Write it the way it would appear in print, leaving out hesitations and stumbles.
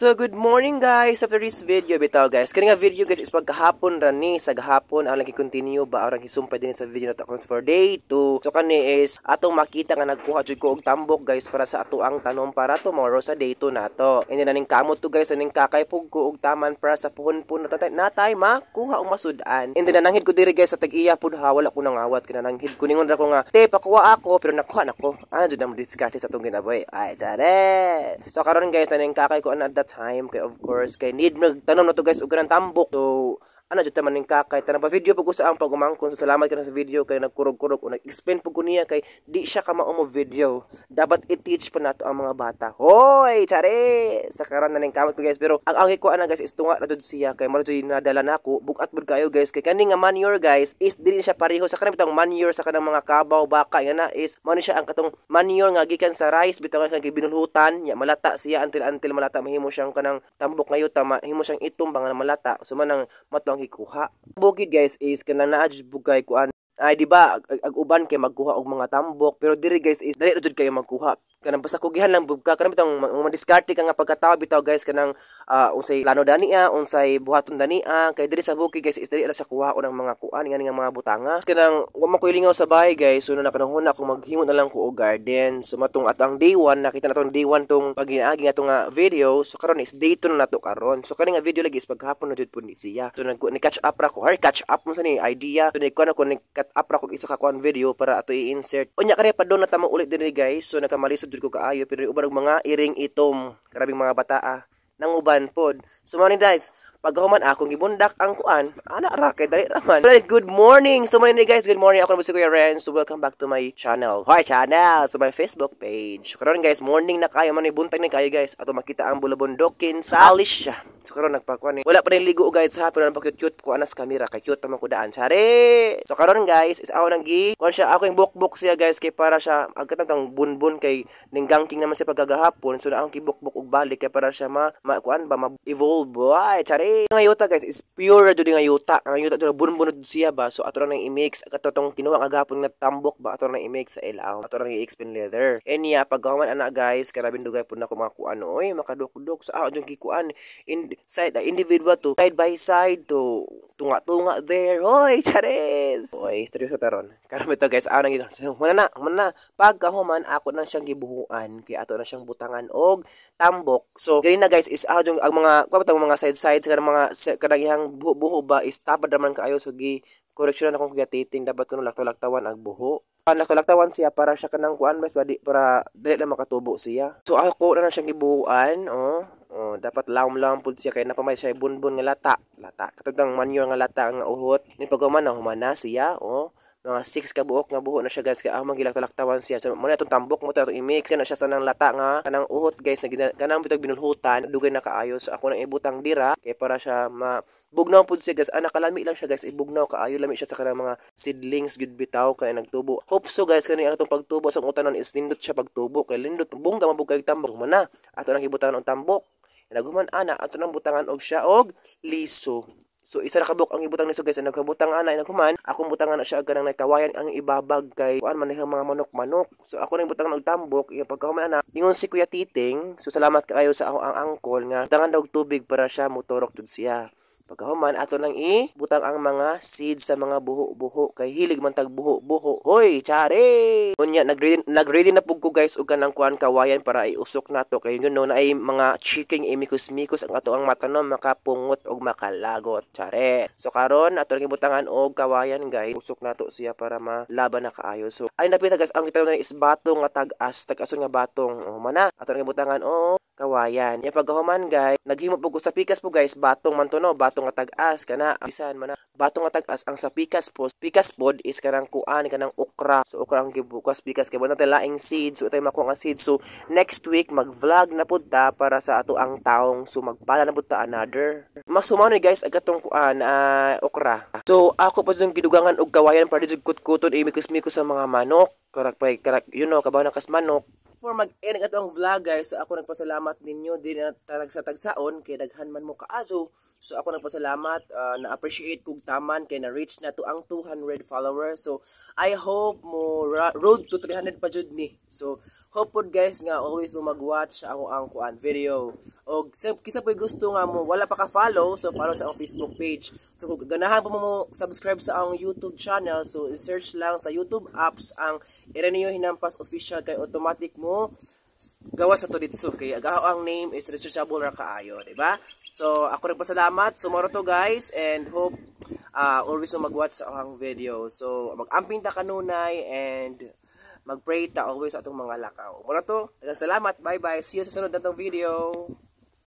So good morning guys, after this video bitaw guys. Kani nga video guys is pagkahapon rani sa gahapon ang lagi continue ba orang hisumpay din sa video nato for day 2. So kani is atong makita nga nagkuha jud ko og tambok guys para sa ato ang tanom para tomorrow sa day 2 nato. Hindi na ning kamot to guys ning kakaypog ko og taman para sa puhon-puhon natay makuha og masudan. Hindi na nanghid ko diri guys sa tag-iya pud ha wala ko nangawat kinananghid ko ningon ra ko nga te pakuha ako pero nakuha nako. Ano jud na discard sa atong ginaboy. Ay tare. So karon guys na ning kakay ko at that time kay of course kay need magtanom na to guys og kanang tambok. So ano jud man ning kakay tanang pa video pag sa ang pagumangkon. So salamat ka na sa video kay nagkurog-kurog o nag-explain pug ko niya kay di siya ka mao mo video. Dapat i-teach pa nato ang mga bata. Hoy, tare. Sa karon na ning kamot ko guys pero ang ko ana guys is tunga na jud siya kay mao jud nadala nako bugat bud kayo guys kay kani nga manure guys is dili siya pareho sa kanang bitang manure sa kanang mga kabaw baka yan na is mao ni siya ang katong manure nga gikan sa rice bitaw kay binulhutan nya malata siya until malata mahimo siyang kanang tambok ngayon mahimo siyang itumbang na malata so manang matong ikuha. Bukid guys is kanang naa jud bugay kuan ay di ba ag uban kay magkuha og mga tambok pero diri guys is dali jud kayo magkuha kanang basta kugihan lang bugka kanang bitong madiskarte ka nga pagkatawo bitaw guys kanang unsay lano dania unsay buhaton dania kay diri sa bukid guys is dali ra sa kuha ng mga kuan nga mga butanga kanang wa man koy lingaw sa bahay guys so na kanahon ako maghingon na lang ko og garden so matong atang day 1 nakita na tong day 1 tong paginaagi nga tong video so karon is day 2 na nato karon so kani nga video lagi is paghapon na jud pud ni siya so ni catch up ra ko har catch up mo sa ni idea so ni kuan ako ni cut up ra ko isa ka kuan video para ato i-insert unya kani pa do na tamo ulit dinhi guys so nakamalisod jud ko kaayo pero uban og mga iring itom karabing mga bataa nang uban pod so morning guys paghuman akong gibundak ang kuan ana ra kay dali raman good morning so morning guys good morning ako na si Kuya Ren so welcome back to my channel so my Facebook page so karon guys morning na kayo man ibuntag ni kayo guys ato makita ang bulabondokin sa Alicia so karon nagpakuan ni wala pa ning ligo guys ha pero napakute ko anas camera kay cute man ko daan sari so karon guys is ako nang gi kuan siya ako yung bukbok siya guys kay para siya agkatang bunbun kay ning gangking naman siya pagkagahapon so na akong gibukbok og balik kay para siya kuan ba ma-evolve ay chari nga yuta guys is pure jud nga yuta ang yuta jud bunbunod siya ba so ato nang i-mix katong kinuha nga gapon nga tambok ba ato nang i-mix sa ilaw ato nang i-expand leather enya paggawan ana guys karabin dugay pud nako mga kuan oy makadukdok sa jud gikuan side individual to side by side to tunga there hoy chares oy seryoso taron karon ito guys nang gito so mana pagkahuman ako nang siyang gibuhuan kay ato na siyang butangan og tambok so gani na guys is ang mga mga side kanang mga kanang ihang buho ba is tapad naman kaayo so gi correction akong gatiting dapat kuno laktawan ang buho laktawan siya para siya kanang kuan mas para dili na makatubo siya so ako na siyang gibuhuan dapat lawom pud siya kay napamay siya bunbun nga lata katudang manure nga lata nga uhot ni paghuman na humana siya mga 6 ka buok nga buho na siya guys kay magilaktawan siya so mo na itong tambok mo to i-mix na siya sa nang lata nga kanang uhot guys na kanang bitag binulhutan dugay na kaayo so ako nang ibutang dira kay para siya bugnaw pud siya guys nakalami lang siya guys ibugnaw kaayo lami siya sa kanang mga seedlings gud bitaw kay nagtubo hope so guys kani ang itong pagtubo sa utanon is nindot siya pagtubo kay lindot bungga mabugay tambok man na ato nang ibutangan og tambok naguman ana ato nang butangan og siya og liso so isa ra kabuk ang ibutang niso guys nagkabutang ana naghuman akong butangan na siya kanang nagkawayan ang ibabag kay kuan man mga manok so ako nang butangan og tambok iya pagkahuman ana ingon si Kuya Titing so salamat kaayo sa ako ang angkol nga butangan daw tubig para siya motorok jud siya pagkahuman ato nang butang ang mga seeds sa mga buho kay hilig man tag buho hoy chare unya nagready na pug ko guys og kanang kuan kawayan para iusok nato kay yun no na ay mga chicken mikos ang ato ang matanom makapungot og makalagot chare so karon ato nang ibutangan og kawayan guys usok nato siya para malaban na kaayo so ay napita guys ang kita na is batong nga tag-ason nga batong mana ato nang ibutangan og kawayan ya pagkahuman guys naghimo pug sa pikas po guys batong man to no batong nga tag-as kana bisan man batong nga tag-as ang sa pikas pod is kanang kuan kanang okra so okra ang gibukas pikas kay wala tay laing seeds so tay makuha nga seeds so next week mag-vlog na pud ta para sa ato ang taong so magpala na pud ta another masumaw ni guys agatong kuan okra so ako pa yung gidugangan og kawayan para jud kutkuton imikos-mikos sa mga manok karak you know kabaw na kas manok for mag-end atong vlog guys so ako nagpasalamat ninyo din na tagsaon kay daghan man mo kaaso So ako nagpasalamat, na-appreciate kog taman kay na-reach na to ang 200 followers. So I hope mo road to 300 pa jud ni. So hope pod guys nga always mo mag-watch sa ako ang kuan video. O kisa po'y gusto nga mo wala pa ka follow, so follow sa akong Facebook page. So kung ganahan pa mo subscribe sa akong YouTube channel, so search lang sa YouTube apps ang Ireneo Hinampas Official kay automatic mo gawa sa to dito. Kaya ang name is researchable ra kaayo, di ba? So ako nagpasalamat. So moro to guys, and hope always mo mag-watch sa akong video. So mag-amping ta kanunay and mag-pray ta always atong mga lakaw. Moro to. Salamat. Bye bye. See you sa sunod natong video.